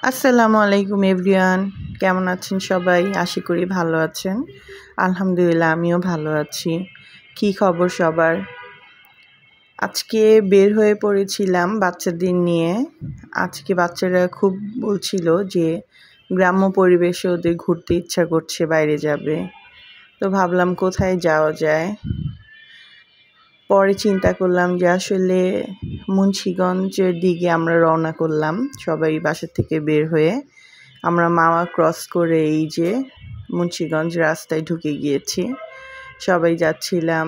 আসসালামু আলাইকুম এভরিওয়ান, কেমন আছেন সবাই? আশা করি ভালো আছেন। আলহামদুলিল্লাহ আমিও ভালো আছি। কি খবর সবার? আজকে বের হয়ে পড়েছিলাম বাচ্চাদের নিয়ে। আজকে বাচ্চারা খুব বলছিল যে গ্রাম্য পরিবেশে ওদের ঘুরতে ইচ্ছা করছে, বাইরে যাবে। তো ভাবলাম কোথায় যাওয়া যায়। পরে চিন্তা করলাম যে আসলে মুন্সিগঞ্জের দিকে আমরা রওনা করলাম সবাই বাসা থেকে বের হয়ে। আমরা মাওয়া ক্রস করে এই যে মুন্সিগঞ্জ রাস্তায় ঢুকে গিয়েছি। সবাই যাচ্ছিলাম।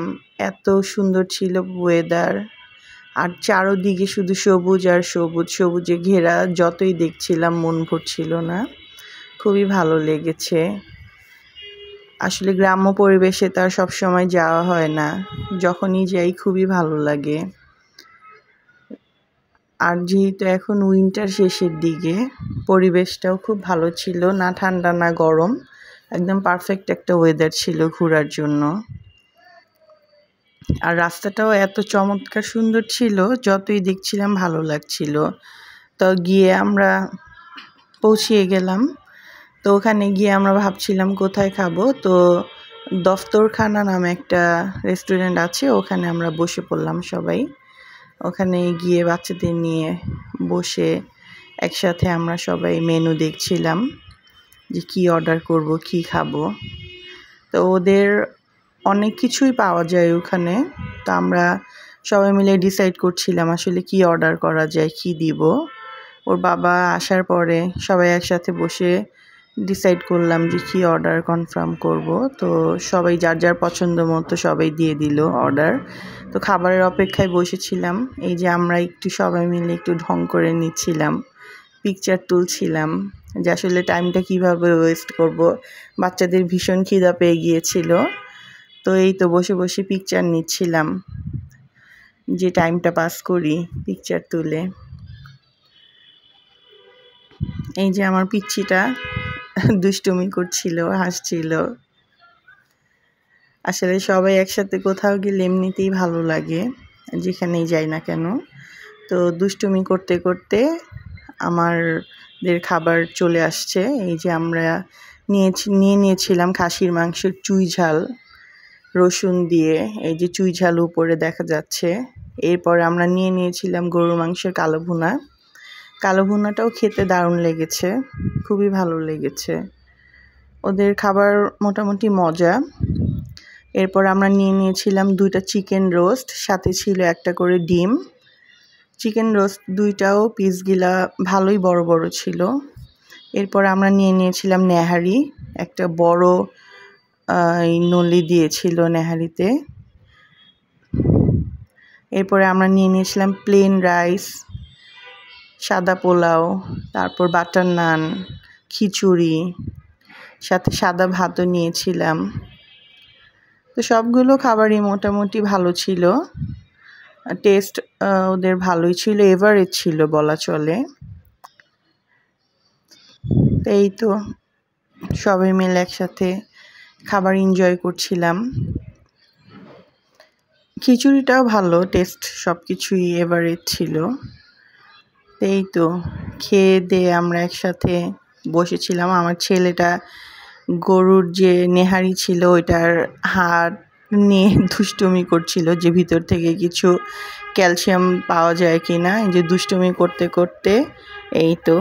এত সুন্দর ছিল ওয়েদার, আর চারোদিকে শুধু সবুজ আর সবুজ, সবুজে ঘেরা। যতই দেখছিলাম মন ভরছিল না। খুবই ভালো লেগেছে। আসলে গ্রাম্য পরিবেশে তার সবসময় যাওয়া হয় না, যখনই যাই খুবই ভালো লাগে। আর যেহেতু এখন উইন্টার শেষের দিকে, পরিবেশটাও খুব ভালো ছিল, না ঠান্ডা না গরম, একদম পারফেক্ট একটা ওয়েদার ছিল ঘোরার জন্য। আর রাস্তাটাও এত চমৎকার সুন্দর ছিল, যতই দেখছিলাম ভালো লাগছিল। তো গিয়ে আমরা পৌঁছিয়ে গেলাম। তো ওখানে গিয়ে আমরা ভাবছিলাম কোথায় খাবো। তো দফতরখানা নামে একটা রেস্টুরেন্ট আছে, ওখানে আমরা বসে পড়লাম সবাই। ওখানে গিয়ে বাচ্চাদের নিয়ে বসে একসাথে আমরা সবাই মেনু দেখছিলাম যে কী অর্ডার করব, কী খাবো। তো ওদের অনেক কিছুই পাওয়া যায় ওখানে। তো আমরা সবাই মিলে ডিসাইড করছিলাম আসলে কী অর্ডার করা যায়, কী দিব। ওর বাবা আসার পরে সবাই একসাথে বসে ডিসাইড করলাম যে কী অর্ডার কনফার্ম করব। তো সবাই যার যার পছন্দ মতো সবাই দিয়ে দিল অর্ডার। তো খাবারের অপেক্ষায় বসেছিলাম। এই যে আমরা একটু সবাই মিলে একটু ঢং করে নিচ্ছিলাম, পিকচার তুলছিলাম যে আসলে টাইমটা কীভাবে ওয়েস্ট করব। বাচ্চাদের ভীষণ খিদা পেয়ে গিয়েছিল। তো এই তো বসে বসে পিকচার নিচ্ছিলাম, যে টাইমটা পাস করি পিকচার তুলে। এই যে আমার পিচ্চিটা দুষ্টুমি করছিল, হাসছিল। আসলে সবাই একসাথে কোথাও গেলে এমনিতেই ভালো লাগে, যেখানেই যাই না কেন। তো দুষ্টুমি করতে করতে আমাদের খাবার চলে আসছে। এই যে আমরা নিয়ে নিয়েছিলাম খাসির মাংসের চুই ঝাল রসুন দিয়ে, এই যে চুই ঝাল উপরে দেখা যাচ্ছে। এরপর আমরা নিয়ে নিয়েছিলাম গরুর মাংসের কালো ভুনা। কালো ভুনাটাও খেতে দারুণ লেগেছে, খুবই ভালো লেগেছে। ওদের খাবার মোটামুটি মজা। এরপর আমরা নিয়ে নিয়েছিলাম 2টা চিকেন রোস্ট, সাথে ছিল একটা করে ডিম। চিকেন রোস্ট 2টাও পিসগুলা ভালোই বড় বড় ছিল। এরপর আমরা নিয়ে নিয়েছিলাম নেহারি, একটা বড় নলি দিয়েছিল নেহারিতে। এরপরে আমরা নিয়ে নিয়েছিলাম প্লেন রাইস, সাদা পোলাও, তারপর বাটার নান, খিচুড়ি, সাথে সাদা ভাতও নিয়েছিলাম। তো সবগুলো খাবারই মোটামুটি ভালো ছিল। টেস্ট ওদের ভালোই ছিল, এভারেজ ছিল বলা চলে। এই তো সবাই মিলে একসাথে খাবার এনজয় করছিলাম। খিচুড়িটাও ভালো, টেস্ট সব কিছুই এভারেজ ছিল। এই তো খেয়ে দিয়ে আমরা একসাথে বসেছিলাম। আমার ছেলেটা গরুর যে নেহারি ছিল ওইটার হাড় নিয়ে দুষ্টুমি করছিল, যে ভিতর থেকে কিছু ক্যালসিয়াম পাওয়া যায় কি না। এই যে দুষ্টুমি করতে করতে এই তো